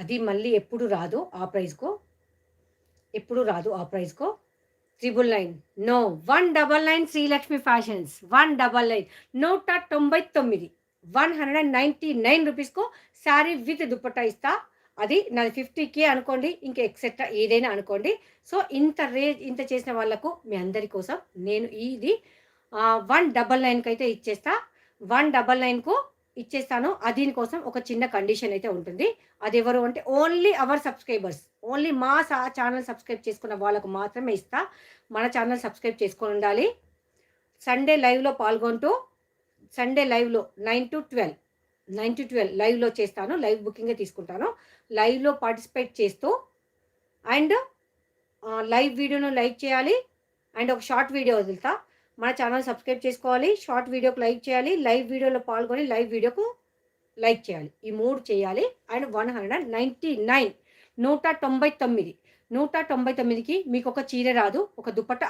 అది మళ్ళీ ఎప్పుడు రాదు ఆ ప్రైస్‌కో. ఎప్పుడు రాదు ఆ ప్రైస్‌కో. 999 నో. 199 శ్రీలక్ష్మి ఫ్యాషన్స్. 199 199 రూ. 199కు శారీ విత్ దుపట్టా ఇస్తా. అది నాది 50K అనుకోండి. ఇంక ఎక్సెట్రా ఏదైనా అనుకోండి. సో, ఇంత చేసిన వాళ్ళకు మీ అందరి కోసం నేను ఇది 199కైతే ఇచ్చేస్తా. 199కు ఇచ్చేస్తాను. దీనికోసం ఒక చిన్న కండిషన్ అయితే ఉంటుంది. అదెవరు అంటే ఓన్లీ అవర్ సబ్‌స్క్రైబర్స్. ఓన్లీ మా ఛానెల్ సబ్‌స్క్రైబ్ చేసుకున్న వాళ్ళకు మాత్రమే ఇస్తా. మన ఛానెల్ సబ్‌స్క్రైబ్ చేసుకొనుండాలి. సండే లైవ్‌లో పాల్గొంటూ సండే లైవ్‌లో 9-12 లైవ్‌లో చేస్తాను. లైవ్ బుకింగే తీసుకుంటాను. లైవ్‌లో పార్టిసిపేట్ చేస్తూ అండ్ లైవ్ వీడియోను లైక్ చేయాలి. అండ్ ఒక షార్ట్ వీడియో వదులుతా. మన ఛానెల్ సబ్‌స్క్రైబ్ చేసుకోవాలి. షార్ట్ వీడియోకి లైక్ చేయాలి. లైవ్ వీడియోలో పాల్గొని లైవ్ వీడియోకు లైక్ చేయాలి. ఈ 3 చేయాలి. అండ్ 199 199కి మీకొక చీర రాదు. ఒక దుపట్టా